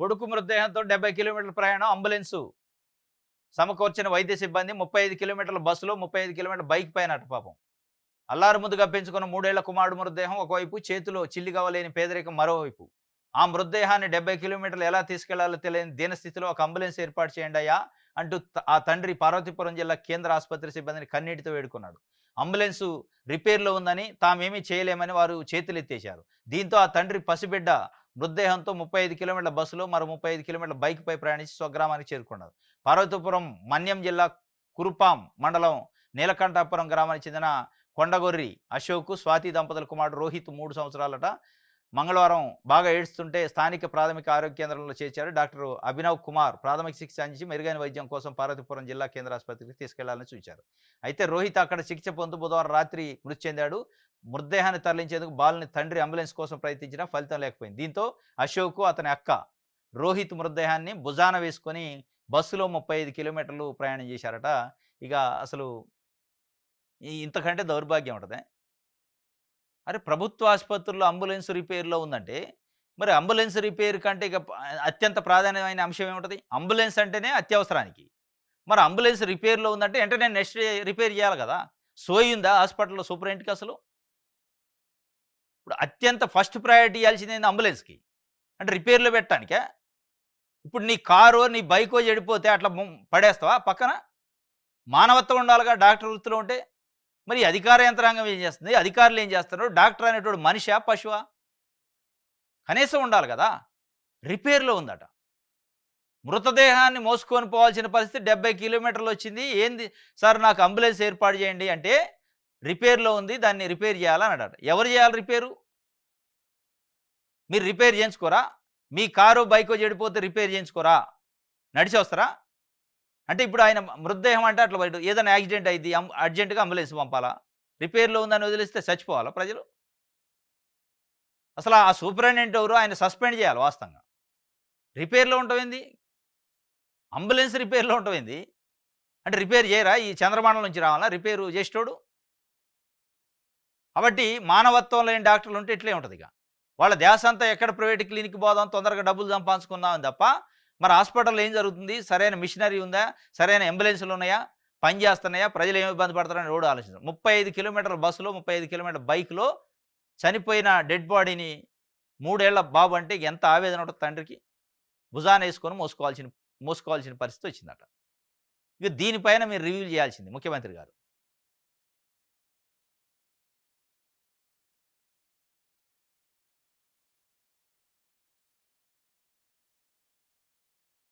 కొడుకు మృతదేహంతో 70 కిలోమీటర్ల ప్రయాణం అంబులెన్సు సమకూర్చిన వైద్య సిబ్బంది 35 కిలోమీటర్ల బస్సులో 35 కిలోమీటర్ల బైక్ పైనట పాపం. అల్లారు ముద్దుగా పెంచుకున్న 3 ఏళ్ల కుమారుడు మృతదేహం ఒకవైపు, చేతిలో చిల్లిగవ్వలేని పేదరికం మరోవైపు. ఆ మృతదేహాన్ని 70 కిలోమీటర్లు ఎలా తీసుకెళ్లాలో తెలియని దీనస్థితిలో ఒక అంబులెన్స్ ఏర్పాటు చేయండయ్యా అంటూ ఆ తండ్రి పార్వతీపురం జిల్లా కేంద్ర ఆసుపత్రి సిబ్బందిని కన్నీటితో వేడుకున్నాడు. అంబులెన్సు రిపేర్‌లో ఉందని, తామేమీ చేయలేమని వారు చేతులెత్తేశారు. దీంతో ఆ తండ్రి పసిబిడ్డ మృతదేహంతో 35 కిలోమీటర్ల బస్సులో, మరో 35 కిలోమీటర్ల బైక్‌పై ప్రయాణించి స్వగ్రామానికి చేరుకున్నారు. పార్వతీపురం మన్యం జిల్లా కురుపాం మండలం నీలకంఠాపురం గ్రామానికి చెందిన కొండగొర్రి అశోక్, స్వాతి దంపతుల కుమారుడు రోహిత్ 3 సంవత్సరాలట. మంగళవారం బాగా ఏడుస్తుంటే స్థానిక ప్రాథమిక ఆరోగ్య కేంద్రంలో చేర్చారు. డాక్టర్ అభినవ్ కుమార్ ప్రాథమిక చికిత్స అందించి మెరుగైన వైద్యం కోసం పార్వతీపురం జిల్లా కేంద్ర ఆసుపత్రికి తీసుకెళ్లాలని సూచించారు. అయితే రోహిత్ అక్కడ చికిత్స పొందుతూ బుధవారం రాత్రి మృతి చెందాడు. మృతదేహాన్ని తరలించేందుకు బాలుని తండ్రి అంబులెన్స్ కోసం ప్రయత్నించినా ఫలితం లేకపోయింది. దీంతో అశోక్, అతని అక్క రోహిత్ మృతదేహాన్ని భుజాన వేసుకొని బస్సులో 35 కిలోమీటర్లు ప్రయాణం చేశారట. ఇక అసలు ఇంతకంటే దౌర్భాగ్యం ఉంటదా? అరే! ప్రభుత్వ ఆసుపత్రుల్లో అంబులెన్స్ రిపేర్‌లో ఉందంటే, మరి అంబులెన్స్ రిపేర్ కంటే ఇక అత్యంత ప్రాధాన్యమైన అంశం ఏముంటది? అంబులెన్స్ అంటేనే అత్యవసరానికి. మరి అంబులెన్స్ రిపేర్‌లో ఉందంటే వెంటనే నెక్స్ట్ రిపేర్ చేయాలి కదా! సోయుందా హాస్పిటల్‌లో సూపరింటెండెంట్‌కి అసలు? ఇప్పుడు అత్యంత ఫస్ట్ ప్రయారిటీ ఇయ్యాల్సిందేంది అంబులెన్స్‌కి. అంటే రిపేర్‌లో పెట్టడానికా? ఇప్పుడు నీ కారో, నీ బైకో చెడిపోతే అట్లా పడేస్తావా పక్కన? మానవత్వం ఉండాలిగా డాక్టర్ వృత్తిలో ఉంటే. మరి ఈ అధికార యంత్రాంగం ఏం చేస్తుంది? అధికారులు ఏం చేస్తున్నారు? డాక్టర్ అనేటోడు మనిషా? పశువా? కనీసం ఉండాలి గదా! రిపేర్‌లో ఉందట. మృతదేహాన్ని మోసుకొని పోవాల్సిన పరిస్థితి 70 కిలోమీటర్లొచ్చింది. ఏంది సార్ నాకు అంబులెన్స్ ఏర్పాటు చేయండి అంటే, రిపేర్‌లో ఉంది. దాన్ని రిపేర్ చేయాలి అన్నాడట. ఎవరు చేయాలి రిపేరు? మీరు రిపేర్ చేయించుకోరా? మీ కారో, బైకో చెడిపోతే రిపేర్ చేయించుకోరా? నడిచి వస్తారా? అంటే ఇప్పుడు ఆయన మృతదేహం అంటే అట్లా ఏదైనా యాక్సిడెంట్ అయ్యిద్ది. అర్జెంట్‌గా అంబులెన్స్ పంపాలా? రిపేర్‌లో ఉందని వదిలేస్తే చచ్చిపోవాలా ప్రజలు? అసలు ఆ సూపరింటెండెంట్ ఎవరు? ఆయన సస్పెండ్ చేయాలి వాస్తవంగా. రిపేర్‌లో ఉండటమేంది? అంబులెన్స్ రిపేర్‌లో ఉండటమేంది? అంటే రిపేర్ చేయరా? ఈ చంద్రమండలం నుంచి రావాలా రిపేరు చేసేటోడు? కాబట్టి మానవత్వం లేని డాక్టర్లు ఉంటే ఇట్లే ఉంటదిక. వాళ్ళ ధ్యాసంతా ఎక్కడ ప్రైవేట్ క్లినిక్‌కి పోదాం, తొందరగా డబ్బులు సంపాదించుకుందామని తప్ప, మరి హాస్పిటల్‌లో ఏం జరుగుతుంది? సరైన మిషనరీ ఉందా? సరైన అంబులెన్స్‌లున్నాయా? పని చేస్తున్నాయా? ప్రజలు ఏమి ఇబ్బంది పడతారని ఎవడు ఆలోచించరు. 35 కిలోమీటర్ల బస్సులో, 35 కిలోమీటర్ల బైక్‌లో చనిపోయిన డెడ్ బాడీని 3 ఏళ్ల బాబు అంటే ఎంత ఆవేదన ఉంటది తండ్రికి. భుజానేసుకొని మోసుకోవాల్సిన మోసుకోవాల్సిన పరిస్థితి వచ్చిందట. ఇక దీనిపైన మీరు రివ్యూ చేయాల్సింది ముఖ్యమంత్రి గారు.